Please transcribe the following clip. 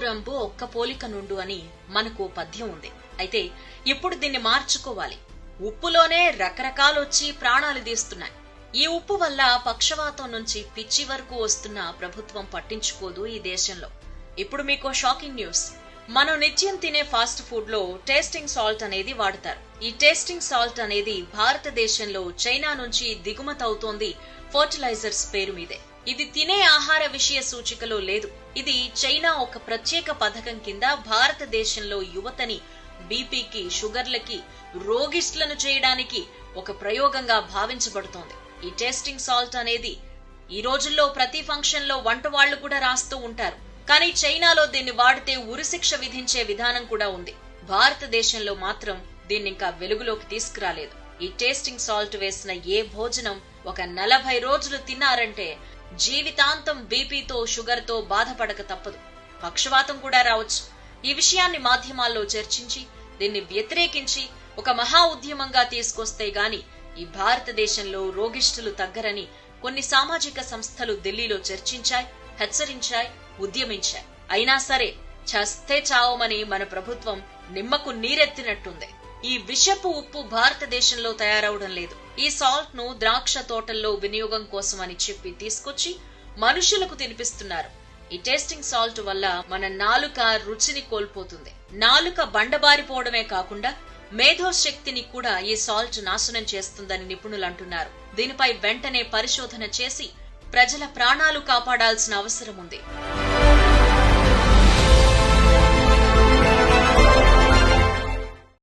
రంబు ఒక్క పోలిక నుండు అని మనకు పద్యం ఉంది. అయితే ఇప్పుడు దీన్ని మార్చుకోవాలి. ఉప్పులోనే రకరకాలొచ్చి ప్రాణాలు తీస్తున్నాయి. ఈ ఉప్పు వల్ల పక్షవాతం నుంచి పిచ్చి వరకు వస్తున్న ప్రభుత్వం పట్టించుకోదు ఈ దేశంలో. ఇప్పుడు మీకో షాకింగ్ న్యూస్. మనం నిత్యం తినే ఫాస్ట్ ఫుడ్ లో టేస్టింగ్ సాల్ట్ అనేది వాడతారు. ఈ టేస్టింగ్ సాల్ట్ అనేది భారతదేశంలో చైనా నుంచి దిగుమతి అవుతోంది ఫర్టిలైజర్స్ పేరు మీదే. ఇది తినే ఆహార విషయ సూచికలో లేదు. ఇది చైనా ఒక ప్రత్యేక పథకం కింద భారతదేశంలో యువతని బీపీకి, షుగర్లకి, రోగిష్ట్లను చేయడానికి ఒక ప్రయోగంగా భావించబడుతోంది. ఈ టేస్టింగ్ సాల్ట్ అనేది ఈ రోజుల్లో ప్రతి ఫంక్షన్ లో వంట వాళ్లు కూడా రాస్తూ ఉంటారు. కానీ చైనాలో దీన్ని వాడితే ఉరిశిక్ష విధించే విధానం కూడా ఉంది. భారతదేశంలో మాత్రం దీన్ని ఇంకా వెలుగులోకి తీసుకురాలేదు. ఈ టేస్టింగ్ సాల్ట్ వేసిన ఏ భోజనం ఒక 40 రోజులు తిన్నారంటే జీవితాంతం బీపీతో, షుగర్ తో బాధపడక తప్పదు. పక్షవాతం కూడా రావచ్చు. ఈ విషయాన్ని మాధ్యమాల్లో చర్చించి దీన్ని వ్యతిరేకించి ఒక మహా ఉద్యమంగా తీసుకొస్తే గాని ఈ భారతదేశంలో రోగిష్ఠులు తగ్గరని కొన్ని సామాజిక సంస్థలు ఢిల్లీలో చర్చించాయి, హెచ్చరించాయి, ఉద్యమించాయి. అయినా సరే చస్తే చావమని మన ప్రభుత్వం నిమ్మకు నీరెత్తినట్టుంది. ఈ విషపు ఉప్పు భారతదేశంలో తయారవడం లేదు. ఈ సాల్ట్ ను ద్రాక్ష తోటల్లో వినియోగం కోసం అని చెప్పి తీసుకొచ్చి మనుషులకు తినిపిస్తున్నారు. ఈ టేస్టింగ్ సాల్ట్ వల్ల మన నాలుక రుచిని కోల్పోతుంది. నాలుక బండబారిపోవడమే కాకుండా మేధోశక్తిని కూడా ఈ సాల్ట్ నాశనం చేస్తుందని నిపుణులు అంటున్నారు. దీనిపై వెంటనే పరిశోధన చేసి ప్రజల ప్రాణాలు కాపాడాల్సిన అవసరం ఉంది.